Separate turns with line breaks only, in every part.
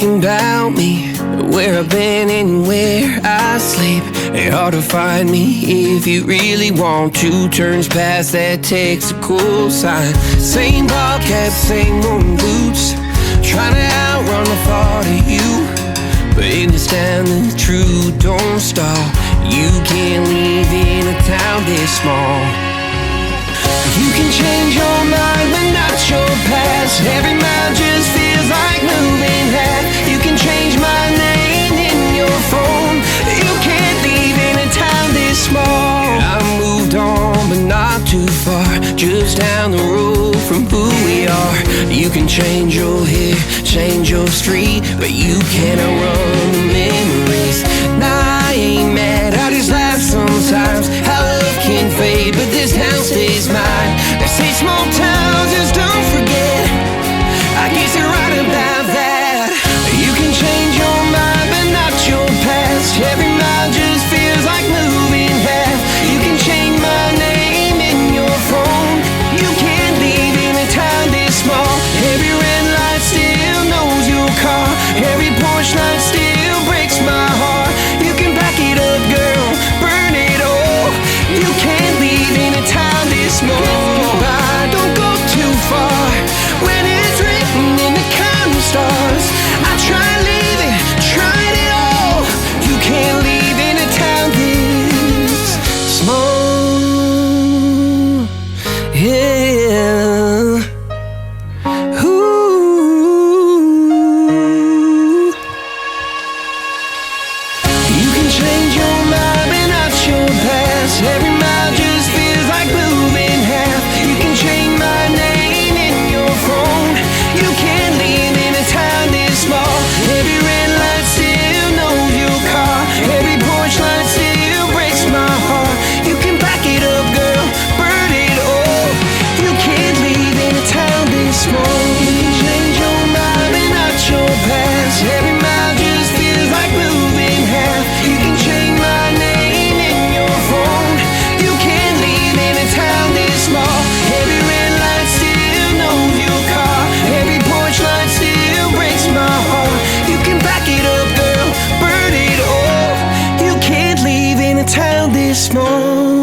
asking about me, where I've been and where I sleep. It's hard to find me if you really want to. Turns past that takes a cool sign. Same ball cap, same moon boots, trying to outrun the thought of you. But in this town the truth don't stall. You can't leave in a town this small. You can change your mind but not your past. Every mile just feels like moving half. You can change my name in your phone. You can't leave in a town this small. I moved on but not too far, just down the road from who we are. You can change your hair, change your street, but you can't outrun the memories. Nah, I ain't mad, I just laugh sometimes. How love can fade, but this town stays mine. They say small towns just don't forget. I guess you're right about that. You can change your mind, but not your past. Every mile just feels like moving half. You can change my name in your phone. You can't leave in a town this small. Every red light still knows your car. Every porch light still breaks my heart. You can back it up, girl, burn it all. You can't leave in a town this small. Don't go too far when it's written in the counting stars. I tried leaving, tried it all. You can't leave in a town this small. Yeah. Ooh. You can change your mind but not your past. Every mile just feels like moving half. You can change my name in your phone. You can't leave in a town this small. Every red light still knows your car. Every porch light still breaks my heart. You can back it up, girl, burn it all. You can't leave in a town this small. You can change your mind but not your past. Every mile just feels like moving half. You can change my name in your phone. You can't leave in a town this small. Every red light still knows your car. Every porch light still breaks my heart. You can back it up, girl, burn it all. You can't leave in a town this small.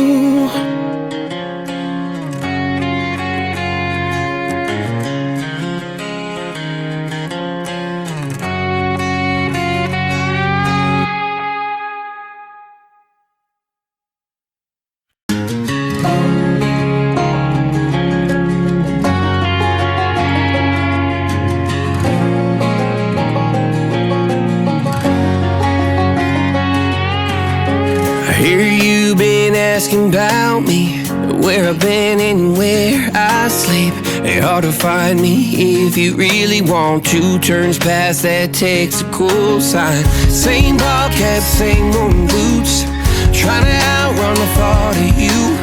I hear you been asking about me, where I've been and where I sleep. It's hard to find me if you really want to. Turns past that takes a cool sign. Same ball cap, same moon boots, trying to outrun the thought of you.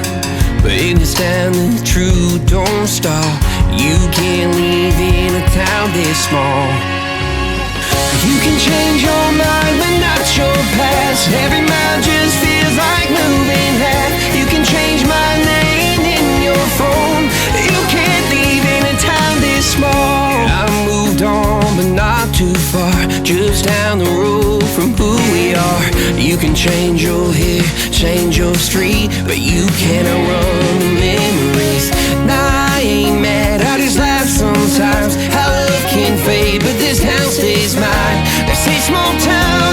But in this town the truth don't stall. You can't leave in a town this small. You can change your mind but not your past. Every mile just feels like moving half. You can change my name in your phone. You can't leave in a town this small. I moved on but not too far, just down the road from who we are. You can change your hair, change your street, but you can't outrun the memories. Nah, I ain't mad, I just laugh sometimes. How love can fade, but this town stays mine. They say small town